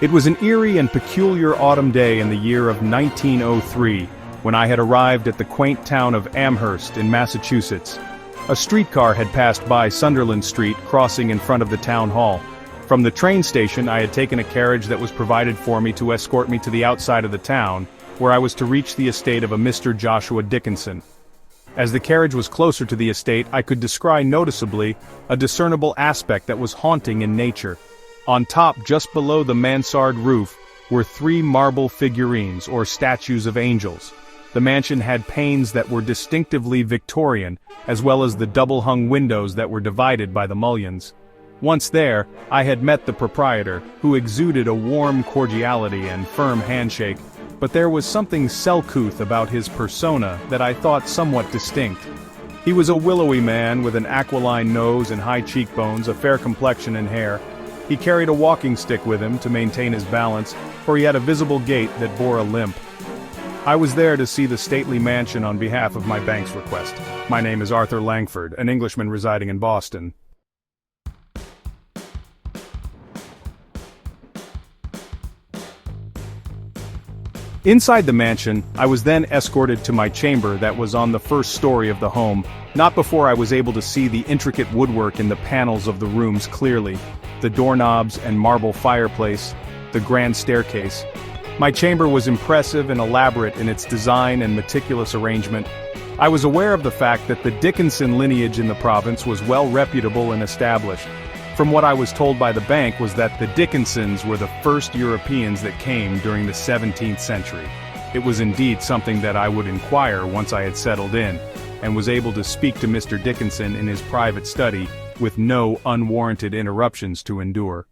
It was an eerie and peculiar autumn day in the year of 1903, when I had arrived at the quaint town of Amherst in Massachusetts. A streetcar had passed by Sunderland Street, crossing in front of the town hall. From the train station I had taken a carriage that was provided for me to escort me to the outside of the town, where I was to reach the estate of a Mr. Joshua Dickinson. As the carriage was closer to the estate, I could descry noticeably a discernible aspect that was haunting in nature. On top, just below the mansard roof, were 3 marble figurines, or statues of angels. The mansion had panes that were distinctively Victorian, as well as the double-hung windows that were divided by the mullions. Once there, I had met the proprietor, who exuded a warm cordiality and firm handshake, but there was something uncouth about his persona that I thought somewhat distinct. He was a willowy man with an aquiline nose and high cheekbones, a fair complexion and hair. He carried a walking stick with him to maintain his balance, for he had a visible gait that bore a limp. I was there to see the stately mansion on behalf of my bank's request. My name is Arthur Langford, an Englishman residing in Boston. Inside the mansion, I was then escorted to my chamber that was on the first story of the home, not before I was able to see the intricate woodwork in the panels of the rooms clearly, the doorknobs and marble fireplace, the grand staircase. My chamber was impressive and elaborate in its design and meticulous arrangement. I was aware of the fact that the Dickinson lineage in the province was well reputable and established. From what I was told by the bank was that the Dickinsons were the first Europeans that came during the 17th century. It was indeed something that I would inquire once I had settled in, and was able to speak to Mr. Dickinson in his private study, with no unwarranted interruptions to endure.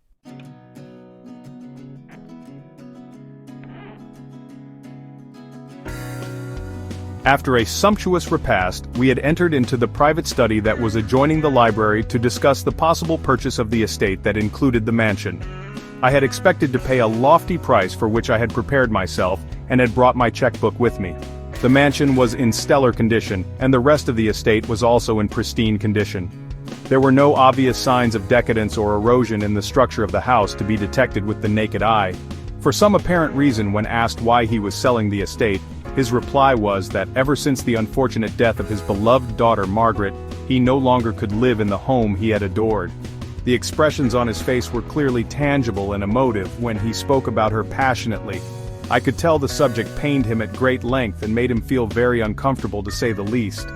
After a sumptuous repast, we had entered into the private study that was adjoining the library to discuss the possible purchase of the estate that included the mansion. I had expected to pay a lofty price for which I had prepared myself, and had brought my checkbook with me. The mansion was in stellar condition, and the rest of the estate was also in pristine condition. There were no obvious signs of decadence or erosion in the structure of the house to be detected with the naked eye. For some apparent reason, when asked why he was selling the estate, his reply was that ever since the unfortunate death of his beloved daughter Margaret, he no longer could live in the home he had adored. The expressions on his face were clearly tangible and emotive when he spoke about her passionately. I could tell the subject pained him at great length and made him feel very uncomfortable, to say the least.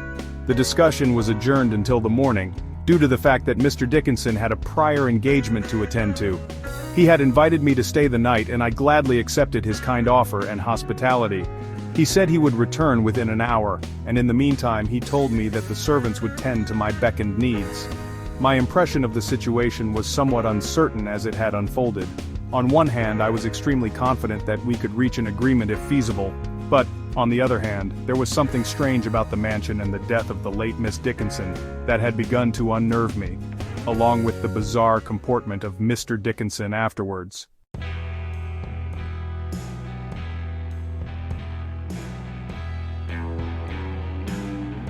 The discussion was adjourned until the morning, due to the fact that Mr. Dickinson had a prior engagement to attend to. He had invited me to stay the night, and I gladly accepted his kind offer and hospitality. He said he would return within an hour, and in the meantime he told me that the servants would tend to my beckoned needs. My impression of the situation was somewhat uncertain as it had unfolded. On one hand, I was extremely confident that we could reach an agreement if feasible, but, on the other hand, there was something strange about the mansion and the death of the late Miss Dickinson that had begun to unnerve me, along with the bizarre comportment of Mr. Dickinson afterwards.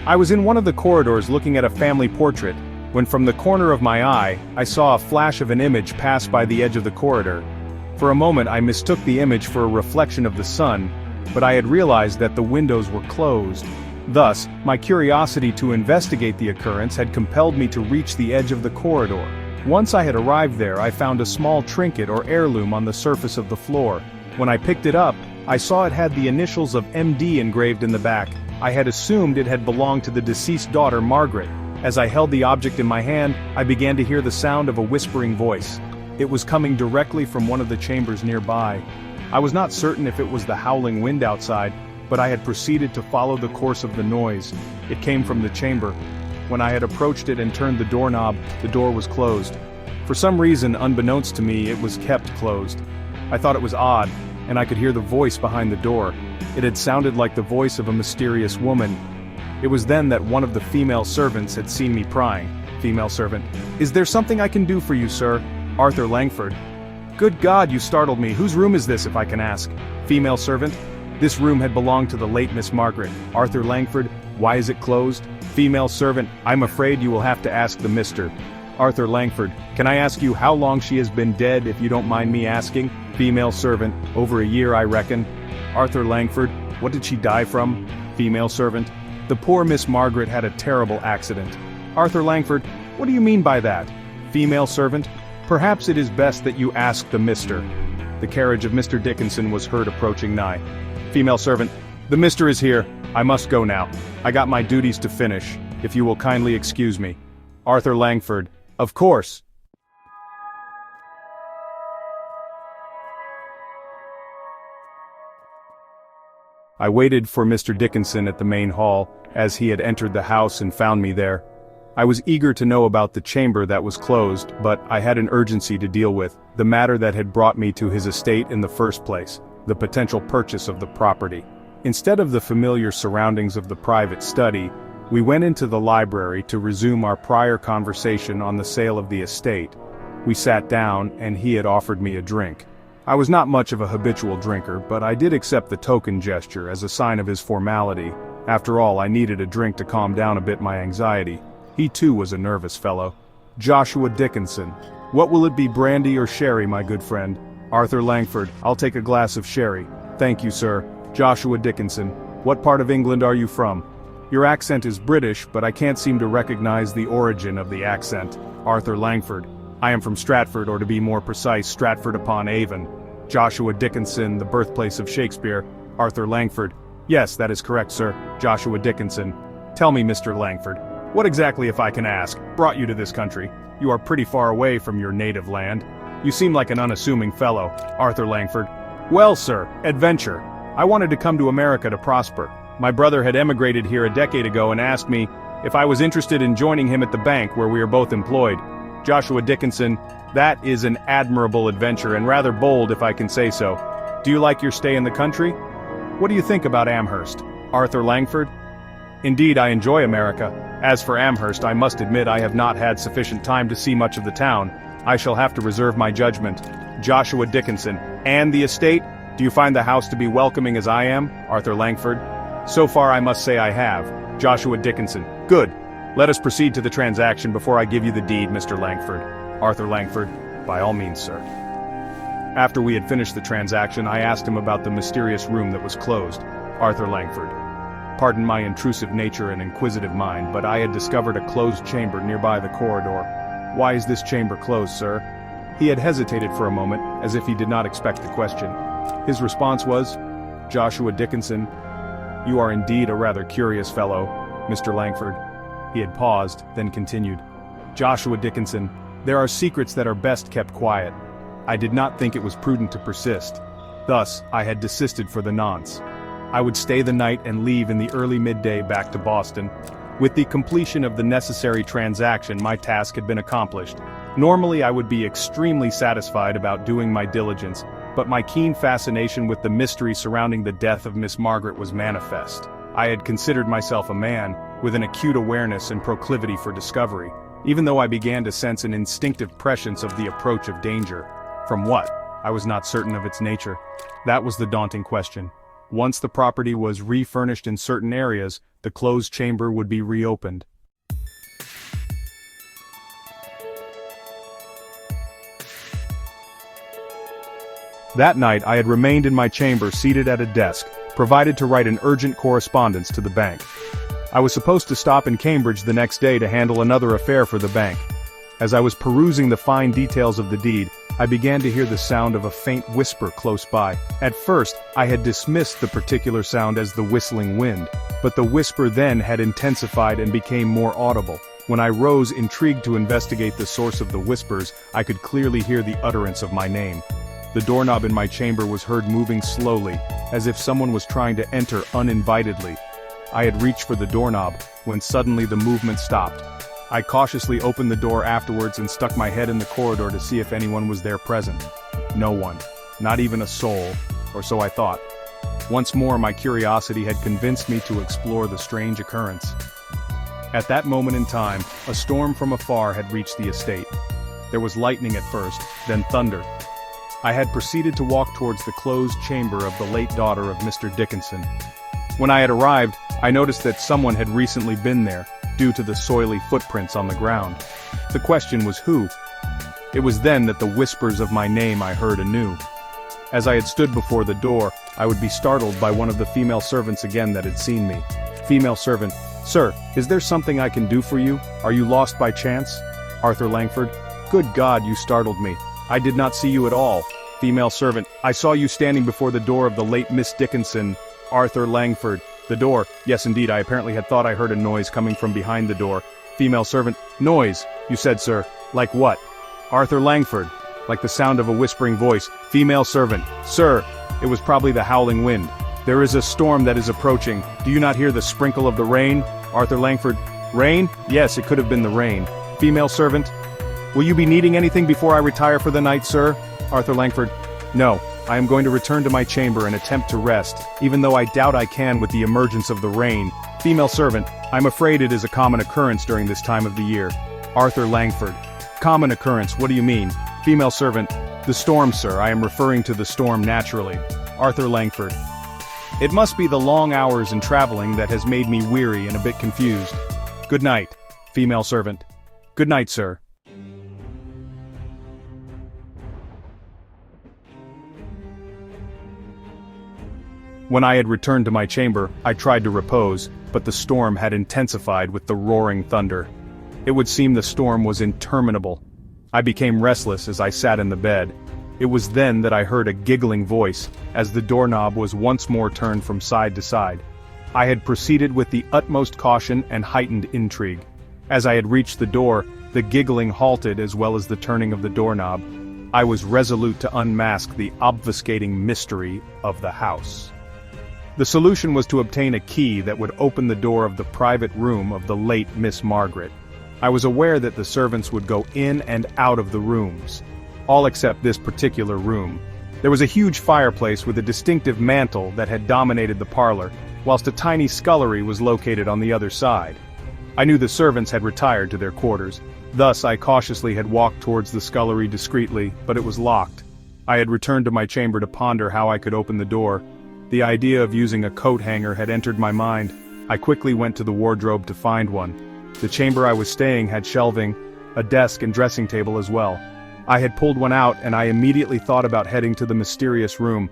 I was in one of the corridors looking at a family portrait, when from the corner of my eye, I saw a flash of an image pass by the edge of the corridor. For a moment I mistook the image for a reflection of the sun, but I had realized that the windows were closed. Thus, my curiosity to investigate the occurrence had compelled me to reach the edge of the corridor. Once I had arrived there, I found a small trinket or heirloom on the surface of the floor. When I picked it up, I saw it had the initials of MD engraved in the back. I had assumed it had belonged to the deceased daughter Margaret. As I held the object in my hand, I began to hear the sound of a whispering voice. It was coming directly from one of the chambers nearby. I was not certain if it was the howling wind outside, but I had proceeded to follow the course of the noise. It came from the chamber. When I had approached it and turned the doorknob, the door was closed. For some reason, unbeknownst to me, it was kept closed. I thought it was odd, and I could hear the voice behind the door. It had sounded like the voice of a mysterious woman. It was then that one of the female servants had seen me prying. Female servant: "Is there something I can do for you, sir?" Arthur Langford: "Good God, you startled me. Whose room is this, if I can ask?" Female servant: "This room had belonged to the late Miss Margaret." Arthur Langford: "Why is it closed?" Female servant: "I'm afraid you will have to ask the Mr. Arthur Langford, can I ask you how long she has been dead, if you don't mind me asking? Female servant, over a year I reckon. Arthur Langford, what did she die from? Female servant, the poor Miss Margaret had a terrible accident. Arthur Langford, what do you mean by that? Female servant, perhaps it is best that you ask the Mr. The carriage of Mr. Dickinson was heard approaching nigh. Female servant, the Mr. is here, I must go now. I got my duties to finish, if you will kindly excuse me. Arthur Langford, of course. I waited for Mr. Dickinson at the main hall, as he had entered the house and found me there. I was eager to know about the chamber that was closed, but I had an urgency to deal with, the matter that had brought me to his estate in the first place, the potential purchase of the property. Instead of the familiar surroundings of the private study, we went into the library to resume our prior conversation on the sale of the estate. We sat down, and he had offered me a drink. I was not much of a habitual drinker, but I did accept the token gesture as a sign of his formality. After all, I needed a drink to calm down a bit my anxiety. He too was a nervous fellow. Joshua Dickinson. What will it be, brandy or sherry, my good friend? Arthur Langford, I'll take a glass of sherry. Thank you, sir. Joshua Dickinson. What part of England are you from? Your accent is British, but I can't seem to recognize the origin of the accent. Arthur Langford. I am from Stratford, or to be more precise, Stratford-upon-Avon. Joshua Dickinson, the birthplace of Shakespeare. Arthur Langford. Yes, that is correct, sir. Joshua Dickinson. Tell me, Mr. Langford, what exactly, if I can ask, brought you to this country? You are pretty far away from your native land. You seem like an unassuming fellow. Arthur Langford. Well, sir, adventure. I wanted to come to America to prosper. My brother had emigrated here a decade ago and asked me if I was interested in joining him at the bank where we are both employed. Joshua Dickinson, that is an admirable adventure and rather bold, if I can say so. Do you like your stay in the country? What do you think about Amherst? Arthur Langford. Indeed, I enjoy America. As for Amherst, I must admit I have not had sufficient time to see much of the town. I shall have to reserve my judgment. Joshua Dickinson. And the estate? Do you find the house to be welcoming as I am? Arthur Langford. So far I must say I have. Joshua Dickinson. Good. Let us proceed to the transaction before I give you the deed, Mr. Langford. Arthur Langford. By all means, sir. After we had finished the transaction, I asked him about the mysterious room that was closed. Arthur Langford. Pardon my intrusive nature and inquisitive mind, but I had discovered a closed chamber nearby the corridor. Why is this chamber closed, sir? He had hesitated for a moment, as if he did not expect the question. His response was, Joshua Dickinson, you are indeed a rather curious fellow, Mr. Langford. He had paused, then continued. Joshua Dickinson, there are secrets that are best kept quiet. I did not think it was prudent to persist. Thus, I had desisted for the nonce. I would stay the night and leave in the early midday back to Boston. With the completion of the necessary transaction, my task had been accomplished. Normally I would be extremely satisfied about doing my diligence, but my keen fascination with the mystery surrounding the death of Miss Margaret was manifest. I had considered myself a man, with an acute awareness and proclivity for discovery, even though I began to sense an instinctive prescience of the approach of danger. From what? I was not certain of its nature. That was the daunting question. Once the property was refurnished in certain areas, the closed chamber would be reopened. That night I had remained in my chamber seated at a desk, provided to write an urgent correspondence to the bank. I was supposed to stop in Cambridge the next day to handle another affair for the bank. As I was perusing the fine details of the deed, I began to hear the sound of a faint whisper close by. At first, I had dismissed the particular sound as the whistling wind, but the whisper then had intensified and became more audible. When I rose intrigued to investigate the source of the whispers, I could clearly hear the utterance of my name. The doorknob in my chamber was heard moving slowly, as if someone was trying to enter uninvitedly. I had reached for the doorknob, when suddenly the movement stopped. I cautiously opened the door afterwards and stuck my head in the corridor to see if anyone was there present. No one. Not even a soul, or so I thought. Once more my curiosity had convinced me to explore the strange occurrence. At that moment in time, a storm from afar had reached the estate. There was lightning at first, then thunder. I had proceeded to walk towards the closed chamber of the late daughter of Mr. Dickinson. When I had arrived, I noticed that someone had recently been there. due to the soily footprints on the ground. The question was who? It was then that the whispers of my name I heard anew. As I had stood before the door, I would be startled by one of the female servants again that had seen me. Female servant: "Sir, is there something I can do for you? Are you lost by chance?" Arthur Langford: "Good God, you startled me. I did not see you at all." Female servant: "I saw you standing before the door of the late Miss Dickinson." Arthur Langford: "The door? Yes indeed, I apparently had thought I heard a noise coming from behind the door." Female servant: "Noise, you said, sir. Like what?" Arthur Langford: "Like the sound of a whispering voice." Female servant: "Sir, it was probably the howling wind. There is a storm that is approaching. Do you not hear the sprinkle of the rain?" Arthur Langford: "Rain? Yes, it could have been the rain." Female servant: "Will you be needing anything before I retire for the night, sir?" Arthur Langford: "No, I am going to return to my chamber and attempt to rest, even though I doubt I can with the emergence of the rain." Female servant: "I'm afraid it is a common occurrence during this time of the year." Arthur Langford: "Common occurrence, what do you mean?" Female servant: "The storm, sir, I am referring to the storm naturally." Arthur Langford: "It must be the long hours and traveling that has made me weary and a bit confused. Good night." Female servant: "Good night, sir." When I had returned to my chamber, I tried to repose, but the storm had intensified with the roaring thunder. It would seem the storm was interminable. I became restless as I sat in the bed. It was then that I heard a giggling voice, as the doorknob was once more turned from side to side. I had proceeded with the utmost caution and heightened intrigue. As I had reached the door, the giggling halted as well as the turning of the doorknob. I was resolute to unmask the obfuscating mystery of the house. The solution was to obtain a key that would open the door of the private room of the late Miss Margaret. I was aware that the servants would go in and out of the rooms, all except this particular room. There was a huge fireplace with a distinctive mantel that had dominated the parlor, whilst a tiny scullery was located on the other side. I knew the servants had retired to their quarters, thus I cautiously had walked towards the scullery discreetly, but it was locked. I had returned to my chamber to ponder how I could open the door. The idea of using a coat hanger had entered my mind. I quickly went to the wardrobe to find one. The chamber I was staying had shelving, a desk and dressing table as well. I had pulled one out and I immediately thought about heading to the mysterious room,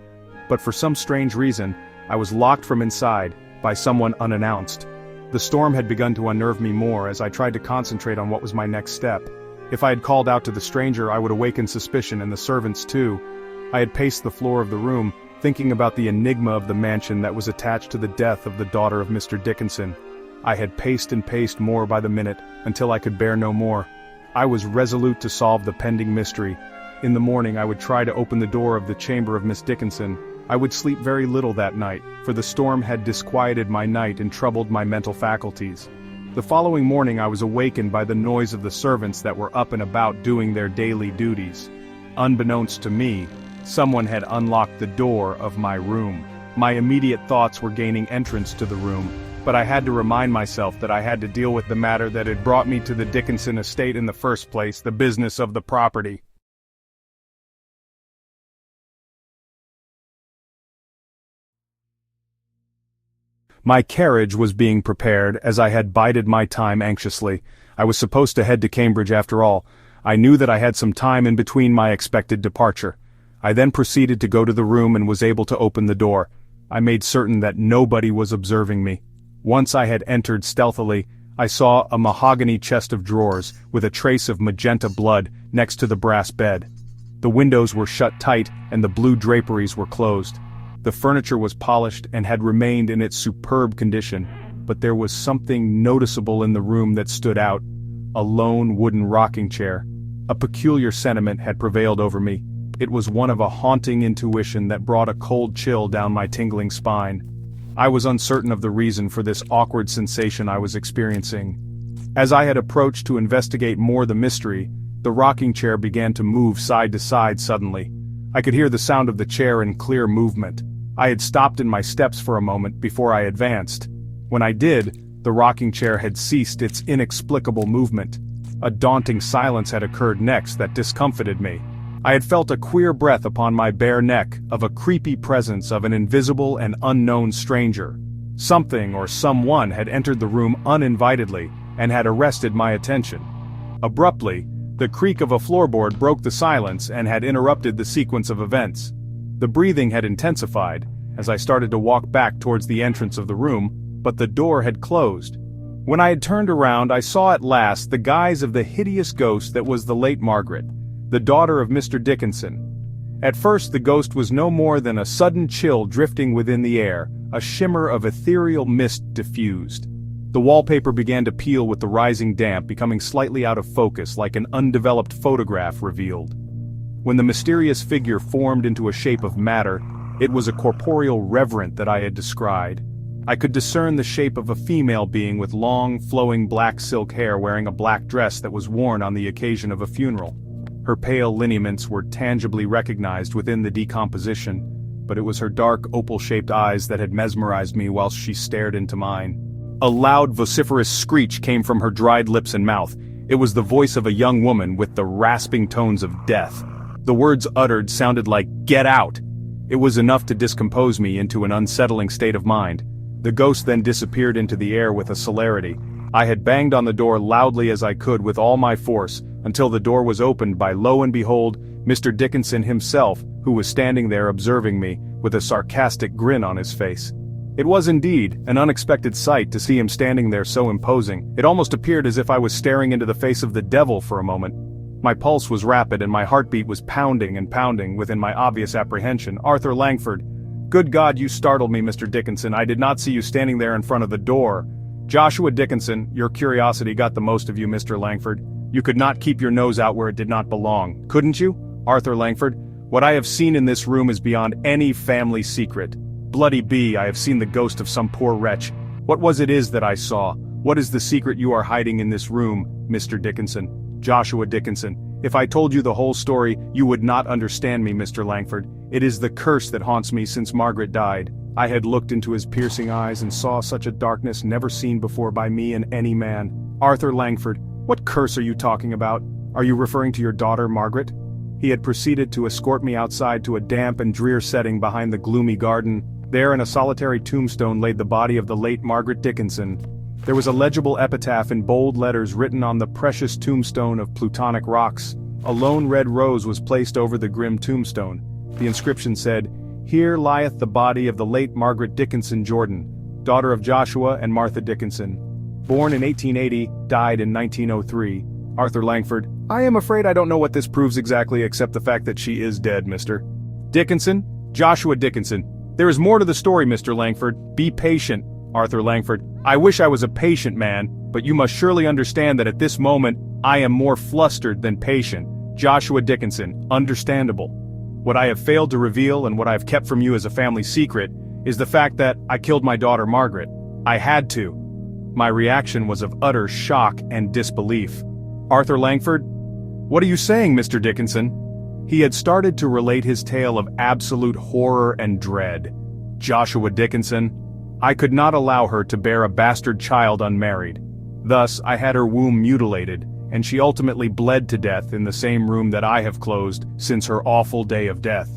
but for some strange reason, I was locked from inside, by someone unannounced. The storm had begun to unnerve me more as I tried to concentrate on what was my next step. If I had called out to the stranger, I would awaken suspicion and the servants too. I had paced the floor of the room, thinking about the enigma of the mansion that was attached to the death of the daughter of Mr. Dickinson. I had paced and paced more by the minute, until I could bear no more. I was resolute to solve the pending mystery. In the morning I would try to open the door of the chamber of Miss Dickinson. I would sleep very little that night, for the storm had disquieted my night and troubled my mental faculties. The following morning I was awakened by the noise of the servants that were up and about doing their daily duties. Unbeknownst to me, someone had unlocked the door of my room. My immediate thoughts were gaining entrance to the room, but I had to remind myself that I had to deal with the matter that had brought me to the Dickinson estate in the first place, the business of the property. My carriage was being prepared as I had bided my time anxiously. I was supposed to head to Cambridge after all. I knew that I had some time in between my expected departure. I then proceeded to go to the room and was able to open the door. I made certain that nobody was observing me. Once I had entered stealthily, I saw a mahogany chest of drawers with a trace of magenta blood next to the brass bed. The windows were shut tight and the blue draperies were closed. The furniture was polished and had remained in its superb condition, but there was something noticeable in the room that stood out: a lone wooden rocking chair. A peculiar sentiment had prevailed over me. It was one of a haunting intuition that brought a cold chill down my tingling spine. I was uncertain of the reason for this awkward sensation I was experiencing. As I had approached to investigate more the mystery, the rocking chair began to move side to side suddenly. I could hear the sound of the chair in clear movement. I had stopped in my steps for a moment before I advanced. When I did, the rocking chair had ceased its inexplicable movement. A daunting silence had occurred next that discomfited me. I had felt a queer breath upon my bare neck, of a creepy presence of an invisible and unknown stranger. Something or someone had entered the room uninvitedly, and had arrested my attention. Abruptly, the creak of a floorboard broke the silence and had interrupted the sequence of events. The breathing had intensified as I started to walk back towards the entrance of the room, but the door had closed. When I had turned around, I saw at last the guise of the hideous ghost that was the late Margaret, the daughter of Mr. Dickinson. At first the ghost was no more than a sudden chill drifting within the air, a shimmer of ethereal mist diffused. The wallpaper began to peel with the rising damp, becoming slightly out of focus like an undeveloped photograph revealed. When the mysterious figure formed into a shape of matter, it was a corporeal revenant that I had described. I could discern the shape of a female being with long, flowing black silk hair wearing a black dress that was worn on the occasion of a funeral. Her pale lineaments were tangibly recognized within the decomposition, but it was her dark, opal-shaped eyes that had mesmerized me whilst she stared into mine. A loud, vociferous screech came from her dried lips and mouth. It was the voice of a young woman with the rasping tones of death. The words uttered sounded like, "Get out!" It was enough to discompose me into an unsettling state of mind. The ghost then disappeared into the air with a celerity. I had banged on the door loudly as I could with all my force, until the door was opened by, lo and behold, Mr. Dickinson himself, who was standing there observing me, with a sarcastic grin on his face. It was indeed an unexpected sight to see him standing there so imposing. It almost appeared as if I was staring into the face of the devil for a moment. My pulse was rapid and my heartbeat was pounding and pounding within my obvious apprehension. "Arthur Langford." "Good God, you startled me, Mr. Dickinson. I did not see you standing there in front of the door." "Joshua Dickinson, your curiosity got the most of you, Mr. Langford. You could not keep your nose out where it did not belong, couldn't you? Arthur Langford, what I have seen in this room is beyond any family secret. Bloody bee, I have seen the ghost of some poor wretch. What was it is that I saw? What is the secret you are hiding in this room, Mr. Dickinson? Joshua Dickinson. If I told you the whole story, you would not understand me, Mr. Langford. It is the curse that haunts me since Margaret died." I had looked into his piercing eyes and saw such a darkness never seen before by me in any man. "Arthur Langford, what curse are you talking about? Are you referring to your daughter, Margaret?" He had proceeded to escort me outside to a damp and drear setting behind the gloomy garden. There in a solitary tombstone laid the body of the late Margaret Dickinson. There was a legible epitaph in bold letters written on the precious tombstone of plutonic rocks. A lone red rose was placed over the grim tombstone. The inscription said, "Here lieth the body of the late Margaret Dickinson Jordan, daughter of Joshua and Martha Dickinson. Born in 1880, died in 1903. Arthur Langford." "I am afraid I don't know what this proves exactly except the fact that she is dead, Mr. Dickinson, Joshua Dickinson. There is more to the story, Mr. Langford. Be patient, Arthur Langford. I wish I was a patient man, but you must surely understand that at this moment, I am more flustered than patient. Joshua Dickinson, understandable. What I have failed to reveal and what I have kept from you as a family secret is the fact that I killed my daughter Margaret. I had to." My reaction was of utter shock and disbelief. "Arthur Langford? What are you saying, Mr. Dickinson?" He had started to relate his tale of absolute horror and dread. "Joshua Dickinson. I could not allow her to bear a bastard child unmarried. Thus, I had her womb mutilated, and she ultimately bled to death in the same room that I have closed since her awful day of death.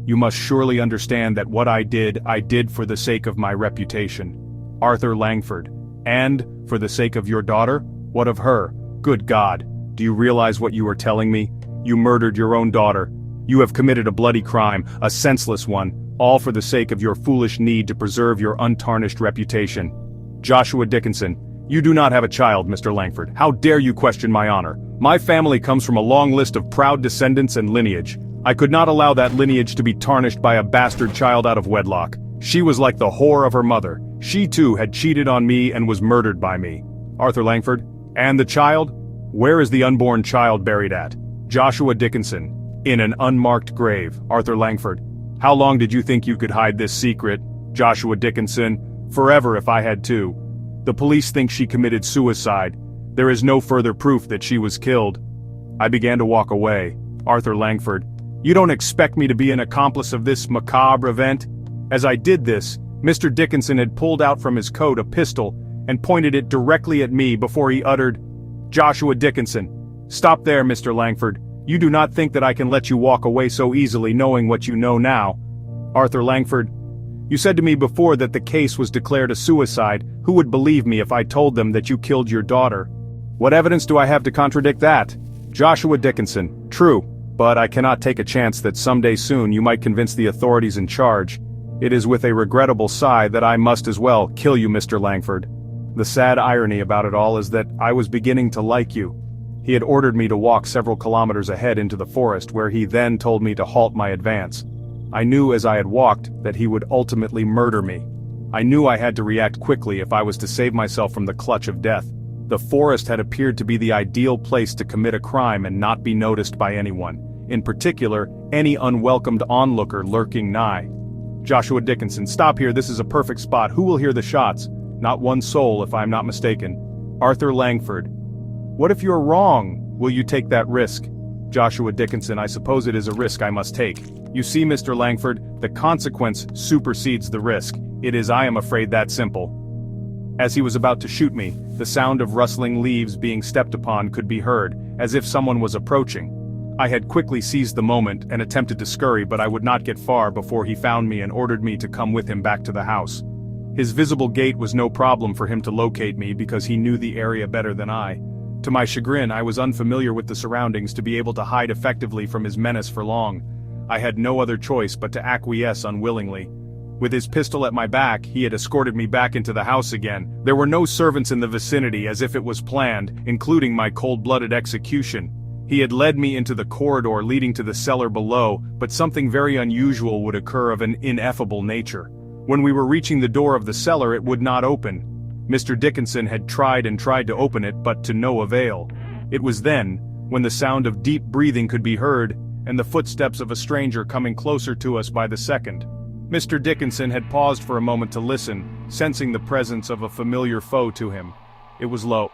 You must surely understand that what I did for the sake of my reputation. Arthur Langford. And, for the sake of your daughter? What of her? Good God, do you realize what you are telling me? You murdered your own daughter. You have committed a bloody crime, a senseless one, all for the sake of your foolish need to preserve your untarnished reputation. Joshua Dickinson, you do not have a child, Mr. Langford. How dare you question my honor? My family comes from a long list of proud descendants and lineage. I could not allow that lineage to be tarnished by a bastard child out of wedlock. She was like the whore of her mother. She too had cheated on me and was murdered by me. Arthur Langford, and the child? Where is the unborn child buried at? Joshua Dickinson, in an unmarked grave. Arthur Langford, how long did you think you could hide this secret? Joshua Dickinson, forever if I had to. The police think she committed suicide. There is no further proof that she was killed. I began to walk away. Arthur Langford, you don't expect me to be an accomplice of this macabre event? As I did this, Mr. Dickinson had pulled out from his coat a pistol and pointed it directly at me before he uttered, Joshua Dickinson. Stop there, Mr. Langford. You do not think that I can let you walk away so easily knowing what you know now. Arthur Langford, you said to me before that the case was declared a suicide, Who would believe me if I told them that you killed your daughter? What evidence do I have to contradict that? Joshua Dickinson, true, but I cannot take a chance that someday soon you might convince the authorities in charge. It is with a regrettable sigh that I must as well kill you, Mr. Langford. The sad irony about it all is that I was beginning to like you. He had ordered me to walk several kilometers ahead into the forest, where he then told me to halt my advance. I knew as I had walked that he would ultimately murder me. I knew I had to react quickly if I was to save myself from the clutch of death. The forest had appeared to be the ideal place to commit a crime and not be noticed by anyone, in particular, any unwelcomed onlooker lurking nigh. Joshua Dickinson, stop here, this is a perfect spot. Who will hear the shots? Not one soul, if I am not mistaken. Arthur Langford. What if you're wrong? Will you take that risk? Joshua Dickinson, I suppose it is a risk I must take. You see, Mr. Langford, the consequence supersedes the risk. It is, I am afraid, that simple. As he was about to shoot me, the sound of rustling leaves being stepped upon could be heard, as if someone was approaching. I had quickly seized the moment and attempted to scurry, but I would not get far before he found me and ordered me to come with him back to the house. His visible gait was no problem for him to locate me because he knew the area better than I. To my chagrin, I was unfamiliar with the surroundings to be able to hide effectively from his menace for long. I had no other choice but to acquiesce unwillingly. With his pistol at my back, he had escorted me back into the house again. There were no servants in the vicinity, as if it was planned, including my cold-blooded execution. He had led me into the corridor leading to the cellar below, but something very unusual would occur of an ineffable nature. When we were reaching the door of the cellar, it would not open. Mr. Dickinson had tried and tried to open it, but to no avail. It was then, when the sound of deep breathing could be heard, and the footsteps of a stranger coming closer to us by the second. Mr. Dickinson had paused for a moment to listen, sensing the presence of a familiar foe to him. It was low.